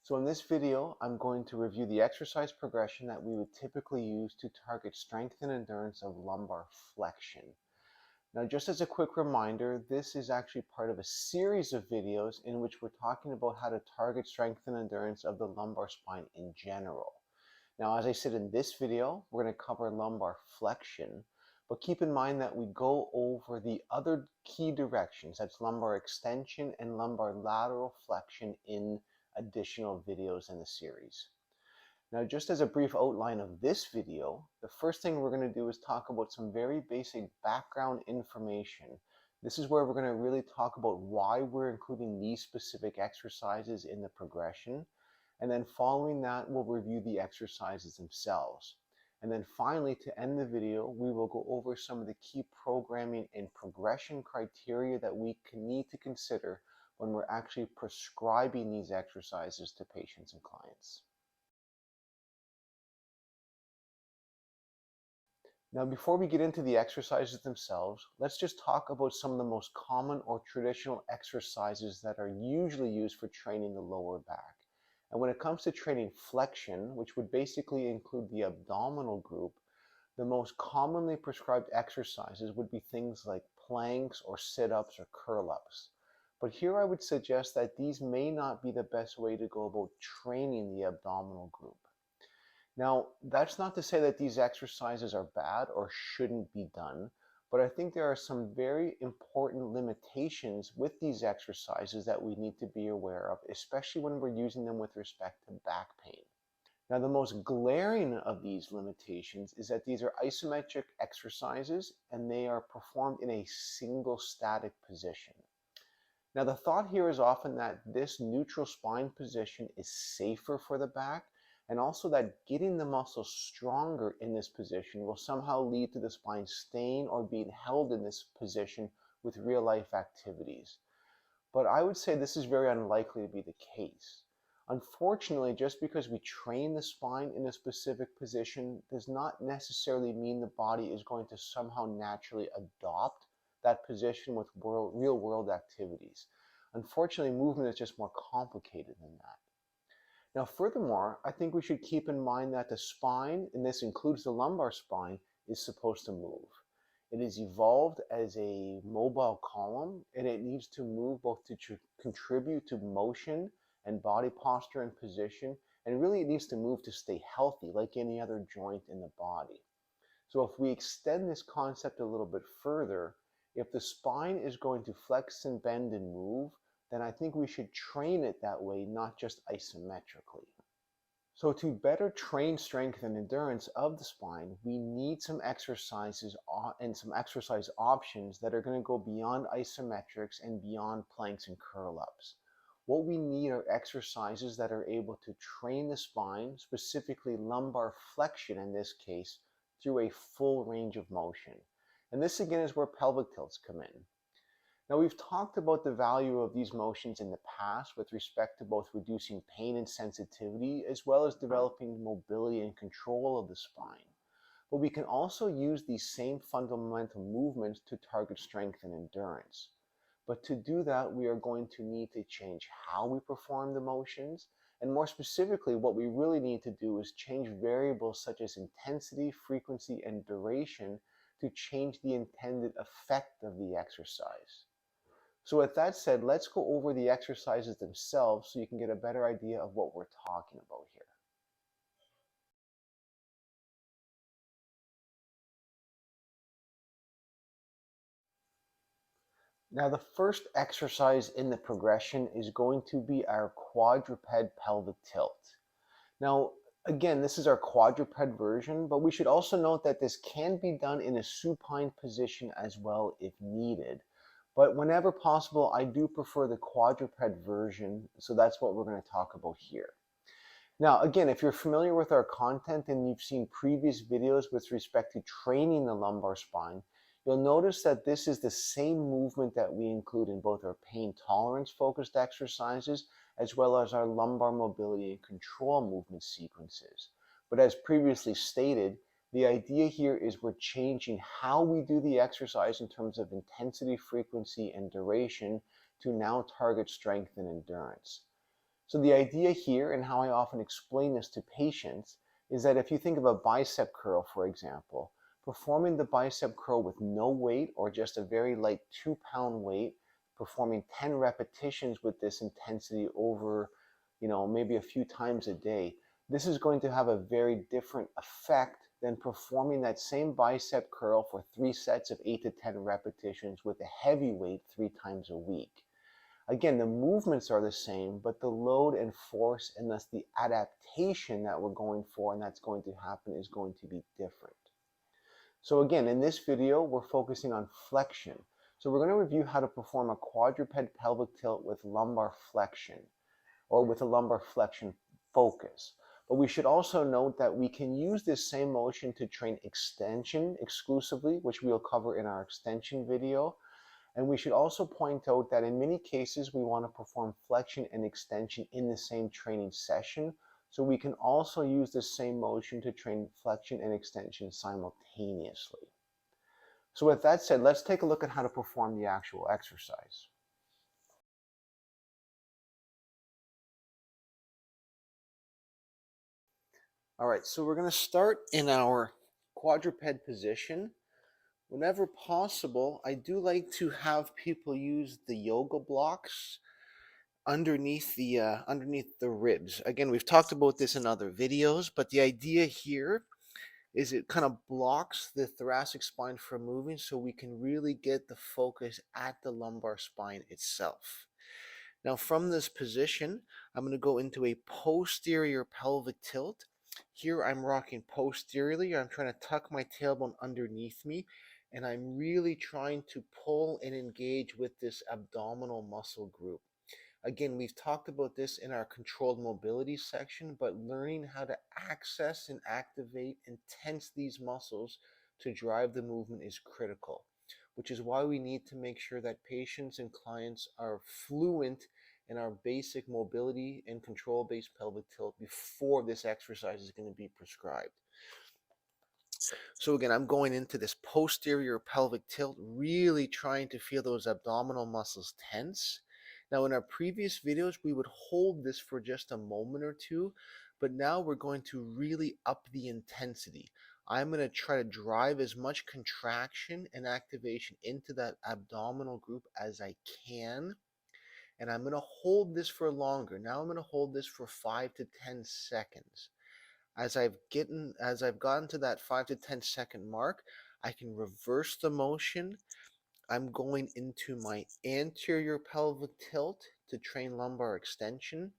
So in this video, I'm going to review the exercise progression that we would typically use to target strength and endurance of lumbar flexion. Now, just as a quick reminder, this is actually part of a series of videos in which we're talking about how to target strength and endurance of the lumbar spine in general. Now, as I said in this video, we're going to cover lumbar flexion, but keep in mind that we go over the other key directions, that's lumbar extension and lumbar lateral flexion in additional videos in the series. Now, just as a brief outline of this video, the first thing we're going to do is talk about some very basic background information. This is where we're going to really talk about why we're including these specific exercises in the progression. And then following that, we'll review the exercises themselves. And then finally, to end the video, we will go over some of the key programming and progression criteria that we need to consider when we're actually prescribing these exercises to patients and clients. Now, before we get into the exercises themselves, let's just talk about some of the most common or traditional exercises that are usually used for training the lower back. And when it comes to training flexion, which would basically include the abdominal group, the most commonly prescribed exercises would be things like planks or sit-ups or curl-ups. But here I would suggest that these may not be the best way to go about training the abdominal group. Now, that's not to say that these exercises are bad or shouldn't be done, but I think there are some very important limitations with these exercises that we need to be aware of, especially when we're using them with respect to back pain. Now, the most glaring of these limitations is that these are isometric exercises and they are performed in a single static position. Now, the thought here is often that this neutral spine position is safer for the back, and also that getting the muscle stronger in this position will somehow lead to the spine staying or being held in this position with real life activities. But I would say this is very unlikely to be the case. Unfortunately, just because we train the spine in a specific position does not necessarily mean the body is going to somehow naturally adopt that position with real world activities. Unfortunately, movement is just more complicated than that. Now, furthermore, I think we should keep in mind that the spine, and this includes the lumbar spine, is supposed to move. It is evolved as a mobile column, and it needs to move both to contribute to motion and body posture and position, and really it needs to move to stay healthy like any other joint in the body. So if we extend this concept a little bit further, if the spine is going to flex and bend and move, then I think we should train it that way, not just isometrically. So to better train strength and endurance of the spine, we need some exercises and some exercise options that are going to go beyond isometrics and beyond planks and curl-ups. What we need are exercises that are able to train the spine, specifically lumbar flexion in this case, through a full range of motion. And this again is where pelvic tilts come in. Now, we've talked about the value of these motions in the past with respect to both reducing pain and sensitivity, as well as developing mobility and control of the spine. But we can also use these same fundamental movements to target strength and endurance. But to do that, we are going to need to change how we perform the motions. And more specifically, what we really need to do is change variables such as intensity, frequency, and duration to change the intended effect of the exercise. So with that said, let's go over the exercises themselves so you can get a better idea of what we're talking about here. Now, the first exercise in the progression is going to be our quadruped pelvic tilt. Now, again, this is our quadruped version, but we should also note that this can be done in a supine position as well if needed. But whenever possible, I do prefer the quadruped version, so that's what we're going to talk about here. Now, again, if you're familiar with our content and you've seen previous videos with respect to training the lumbar spine, you'll notice that this is the same movement that we include in both our pain tolerance focused exercises as well as our lumbar mobility and control movement sequences. But as previously stated, the idea here is we're changing how we do the exercise in terms of intensity, frequency, and duration to now target strength and endurance. So the idea here, and how I often explain this to patients, is that if you think of a bicep curl, for example, performing the bicep curl with no weight or just a very light 2-pound weight, performing 10 repetitions with this intensity over, maybe a few times a day, this is going to have a very different effect than performing that same bicep curl for 3 sets of 8 to 10 repetitions with a heavy weight 3 times a week. Again, the movements are the same, but the load and force, and thus the adaptation that we're going for and that's going to happen, is going to be different. So again, in this video, we're focusing on flexion. So we're going to review how to perform a quadruped pelvic tilt with lumbar flexion, or with a lumbar flexion focus. But we should also note that we can use this same motion to train extension exclusively, which we'll cover in our extension video. And we should also point out that in many cases, we want to perform flexion and extension in the same training session. So we can also use the same motion to train flexion and extension simultaneously. So with that said, let's take a look at how to perform the actual exercise. All right, so we're going to start in our quadruped position. Whenever possible, I do like to have people use the yoga blocks underneath the ribs. Again, we've talked about this in other videos, but the idea here is it kind of blocks the thoracic spine from moving, so we can really get the focus at the lumbar spine itself. Now from this position, I'm going to go into a posterior pelvic tilt. Here I'm rocking posteriorly. I'm trying to tuck my tailbone underneath me, and I'm really trying to pull and engage with this abdominal muscle group. Again, we've talked about this in our controlled mobility section, but learning how to access and activate and tense these muscles to drive the movement is critical, which is why we need to make sure that patients and clients are fluent in our basic mobility and control-based pelvic tilt before this exercise is going to be prescribed. So again, I'm going into this posterior pelvic tilt, really trying to feel those abdominal muscles tense. Now in our previous videos, we would hold this for just a moment or two, but now we're going to really up the intensity. I'm going to try to drive as much contraction and activation into that abdominal group as I can. And I'm going to hold this for longer. Now I'm going to hold this for 5 to 10 seconds. As I've gotten to that 5 to 10 second mark, I can reverse the motion. I'm going into my anterior pelvic tilt to train lumbar extension.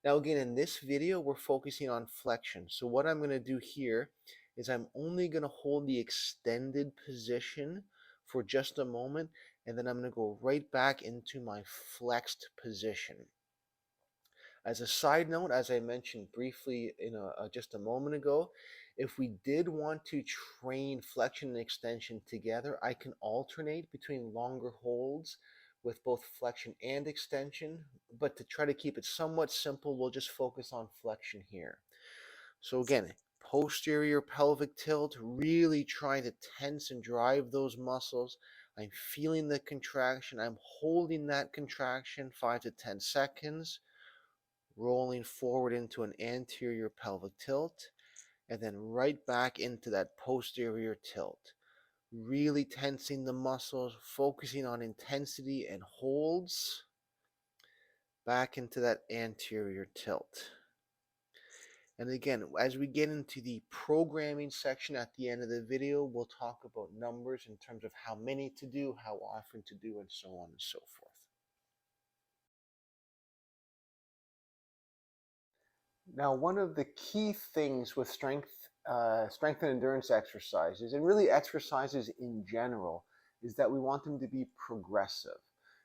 Now again, in this video, we're focusing on flexion. So what I'm going to do here is I'm only going to hold the extended position for just a moment, and then I'm going to go right back into my flexed position. As a side note, as I mentioned briefly just a moment ago, if we did want to train flexion and extension together, I can alternate between longer holds with both flexion and extension. But to try to keep it somewhat simple, we'll just focus on flexion here. So again, posterior pelvic tilt, really trying to tense and drive those muscles. I'm feeling the contraction. I'm holding that contraction 5 to 10 seconds. Rolling forward into an anterior pelvic tilt, and then right back into that posterior tilt. Really tensing the muscles, focusing on intensity and holds. Back into that anterior tilt. And again, as we get into the programming section at the end of the video, we'll talk about numbers in terms of how many to do, how often to do, and so on and so forth. Now, one of the key things with strength and endurance exercises, and really exercises in general, is that we want them to be progressive.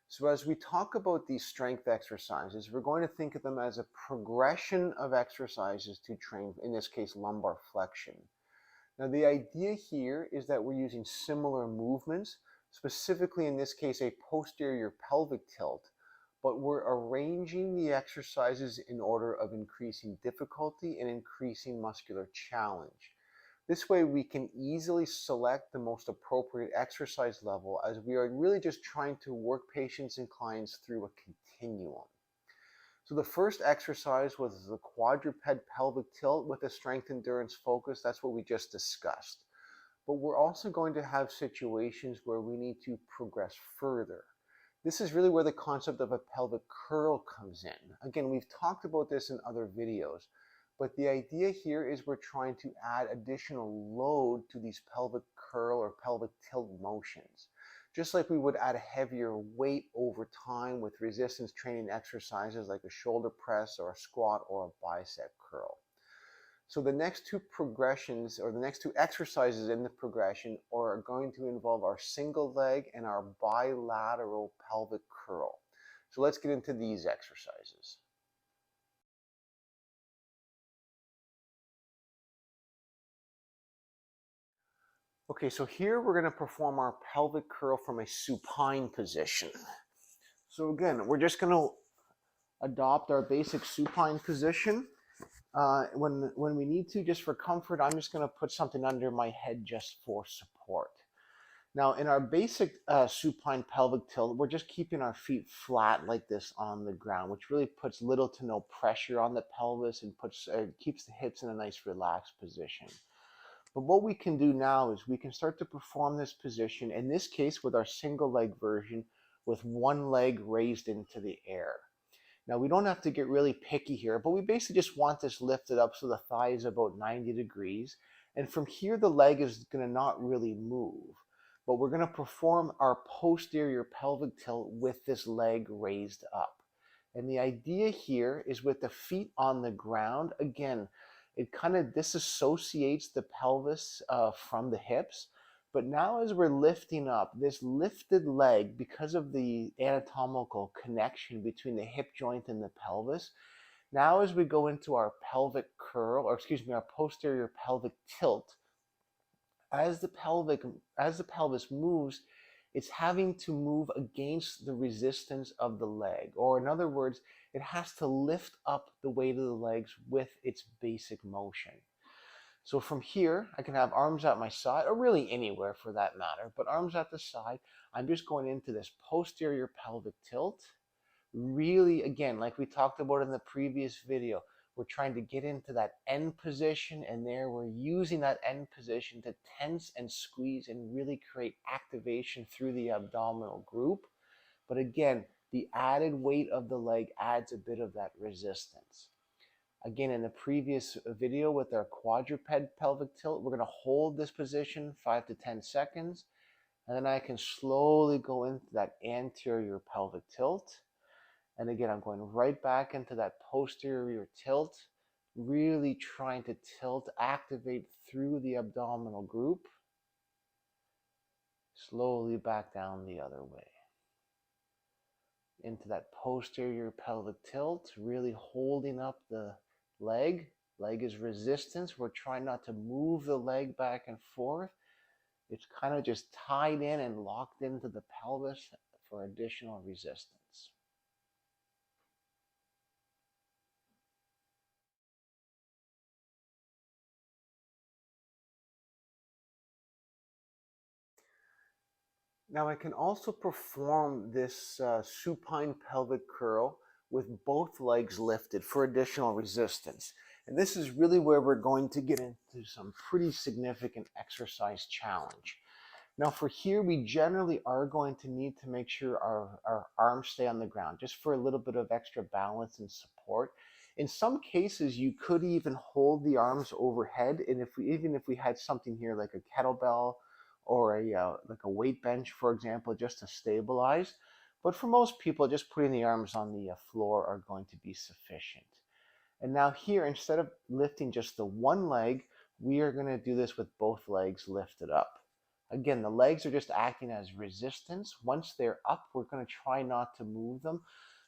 So as we talk about these strength exercises, we're going to think of them as a progression of exercises to train, in this case, lumbar flexion. Now, the idea here is that we're using similar movements, specifically in this case, a posterior pelvic tilt, but we're arranging the exercises in order of increasing difficulty and increasing muscular challenge. This way we can easily select the most appropriate exercise level, as we are really just trying to work patients and clients through a continuum. So the first exercise was the quadruped pelvic tilt with a strength endurance focus. That's what we just discussed. But we're also going to have situations where we need to progress further. This is really where the concept of a pelvic curl comes in. Again, we've talked about this in other videos, but the idea here is we're trying to add additional load to these pelvic curl or pelvic tilt motions. Just like we would add a heavier weight over time with resistance training exercises like a shoulder press or a squat or a bicep curl. So the next two progressions or the next two exercises in the progression are going to involve our single leg and our bilateral pelvic curl. So let's get into these exercises. Okay, so here we're going to perform our pelvic curl from a supine position. So again, we're just going to adopt our basic supine position. When we need to, just for comfort, I'm just going to put something under my head just for support. Now, in our basic supine pelvic tilt, we're just keeping our feet flat like this on the ground, which really puts little to no pressure on the pelvis and keeps the hips in a nice relaxed position. But what we can do now is we can start to perform this position, in this case with our single leg version, with one leg raised into the air. Now, we don't have to get really picky here, but we basically just want this lifted up so the thigh is about 90 degrees. And from here, the leg is going to not really move. But we're going to perform our posterior pelvic tilt with this leg raised up. And the idea here is with the feet on the ground, again, it kind of disassociates the pelvis from the hips. But now as we're lifting up, this lifted leg, because of the anatomical connection between the hip joint and the pelvis, now as we go into our pelvic curl, or excuse me, our posterior pelvic tilt, as the pelvis moves, it's having to move against the resistance of the leg. Or in other words, it has to lift up the weight of the legs with its basic motion. So from here, I can have arms at my side, or really anywhere for that matter, but arms at the side. I'm just going into this posterior pelvic tilt. Really, again, like we talked about in the previous video, we're trying to get into that end position, and there we're using that end position to tense and squeeze and really create activation through the abdominal group. But again, the added weight of the leg adds a bit of that resistance. Again, in the previous video with our quadruped pelvic tilt, we're going to hold this position 5 to 10 seconds, and then I can slowly go into that anterior pelvic tilt. And again, I'm going right back into that posterior tilt, really trying to tilt, activate through the abdominal group, slowly back down the other way. Into that posterior pelvic tilt, really holding up the leg. Leg is resistance. We're trying not to move the leg back and forth. It's kind of just tied in and locked into the pelvis for additional resistance. Now I can also perform this supine pelvic curl with both legs lifted for additional resistance. And this is really where we're going to get into some pretty significant exercise challenge. Now for here, we generally are going to need to make sure our arms stay on the ground, just for a little bit of extra balance and support. In some cases, you could even hold the arms overhead, and even if we had something here like a kettlebell or like a weight bench, for example, just to stabilize. But for most people, just putting the arms on the floor are going to be sufficient. And now here, instead of lifting just the one leg, we are going to do this with both legs lifted up. Again, the legs are just acting as resistance. Once they're up, we're going to try not to move them,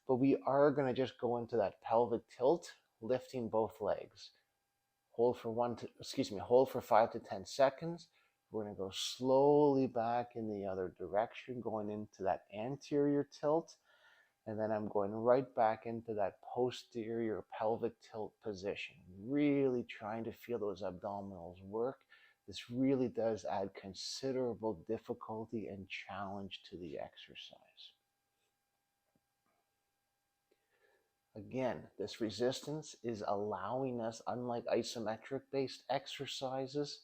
but we are going to just go into that pelvic tilt, lifting both legs. Hold for 5 to 10 seconds. We're going to go slowly back in the other direction, going into that anterior tilt. And then I'm going right back into that posterior pelvic tilt position, really trying to feel those abdominals work. This really does add considerable difficulty and challenge to the exercise. Again, this resistance is allowing us, unlike isometric based exercises,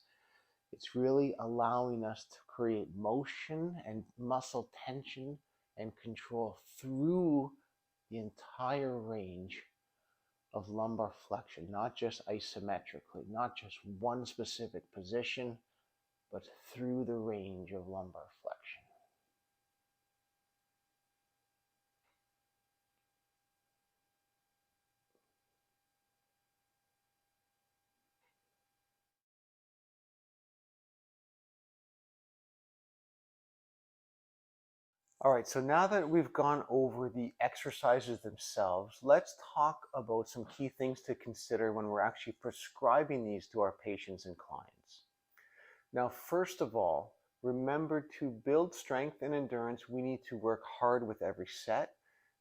it's really allowing us to create motion and muscle tension and control through the entire range of lumbar flexion, not just isometrically, not just one specific position, but through the range of lumbar flexion. All right, so now that we've gone over the exercises themselves, let's talk about some key things to consider when we're actually prescribing these to our patients and clients. Now, first of all, remember to build strength and endurance, we need to work hard with every set,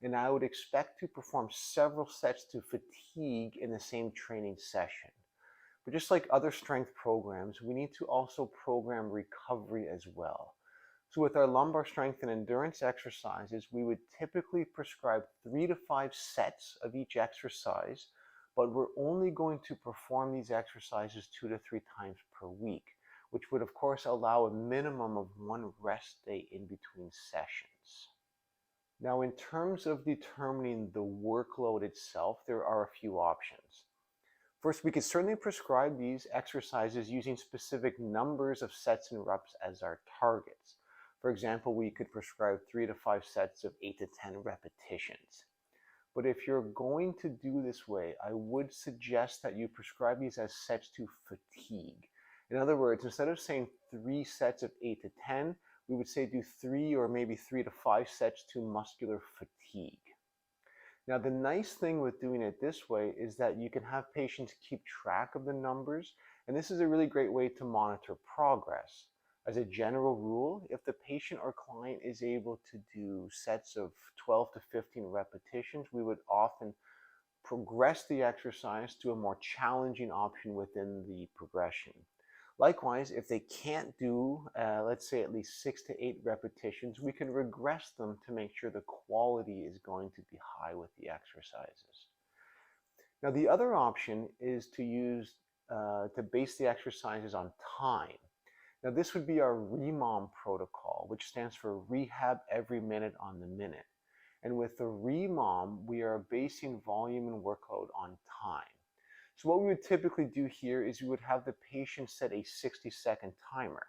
and I would expect to perform several sets to fatigue in the same training session. But just like other strength programs, we need to also program recovery as well. So with our lumbar strength and endurance exercises, we would typically prescribe 3 to 5 sets of each exercise, but we're only going to perform these exercises 2 to 3 times per week, which would of course allow a minimum of 1 rest day in between sessions. Now, in terms of determining the workload itself, there are a few options. First, we could certainly prescribe these exercises using specific numbers of sets and reps as our targets. For example, we could prescribe 3 to 5 sets of 8 to 10 repetitions. But if you're going to do this way, I would suggest that you prescribe these as sets to fatigue. In other words, instead of saying 3 sets of 8 to 10, we would say do 3 or maybe 3 to 5 sets to muscular fatigue. Now, the nice thing with doing it this way is that you can have patients keep track of the numbers, and this is a really great way to monitor progress. As a general rule, if the patient or client is able to do sets of 12 to 15 repetitions, we would often progress the exercise to a more challenging option within the progression. Likewise, if they can't do, let's say, at least 6 to 8 repetitions, we can regress them to make sure the quality is going to be high with the exercises. Now, the other option is to base the exercises on time. Now, this would be our REMOM protocol, which stands for Rehab Every Minute on the Minute. And with the REMOM, we are basing volume and workload on time. So what we would typically do here is we would have the patient set a 60-second timer.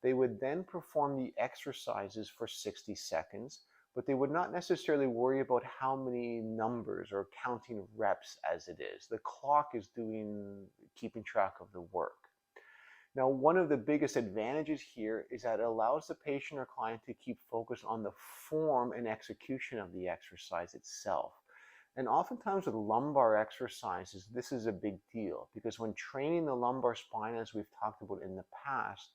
They would then perform the exercises for 60 seconds, but they would not necessarily worry about how many numbers or counting reps as it is. The clock is keeping track of the work. Now, one of the biggest advantages here is that it allows the patient or client to keep focused on the form and execution of the exercise itself. And oftentimes with lumbar exercises, this is a big deal because when training the lumbar spine, as we've talked about in the past,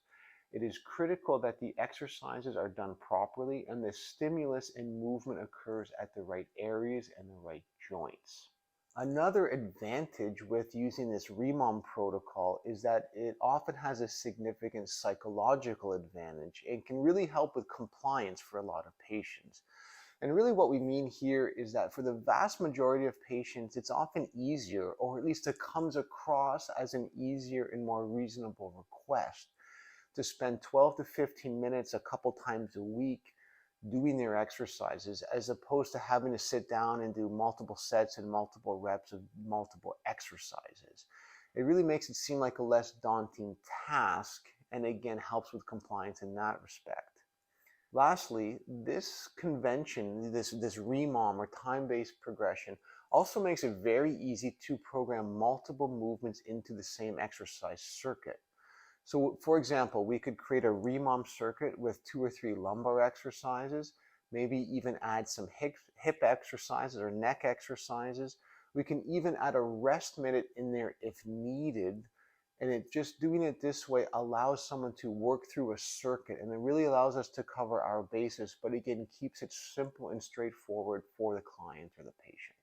it is critical that the exercises are done properly and the stimulus and movement occurs at the right areas and the right joints. Another advantage with using this REMOM protocol is that it often has a significant psychological advantage and can really help with compliance for a lot of patients. And really what we mean here is that for the vast majority of patients, it's often easier, or at least it comes across as an easier and more reasonable request to spend 12 to 15 minutes a couple times a week doing their exercises, as opposed to having to sit down and do multiple sets and multiple reps of multiple exercises. It really makes it seem like a less daunting task, and again, helps with compliance in that respect. Lastly, this convention, this REMOM or time-based progression, also makes it very easy to program multiple movements into the same exercise circuit. So for example, we could create a REMOM circuit with 2 or 3 lumbar exercises, maybe even add some hip exercises or neck exercises. We can even add a rest minute in there if needed. And just doing it this way allows someone to work through a circuit, and it really allows us to cover our bases, but again, keeps it simple and straightforward for the client or the patient.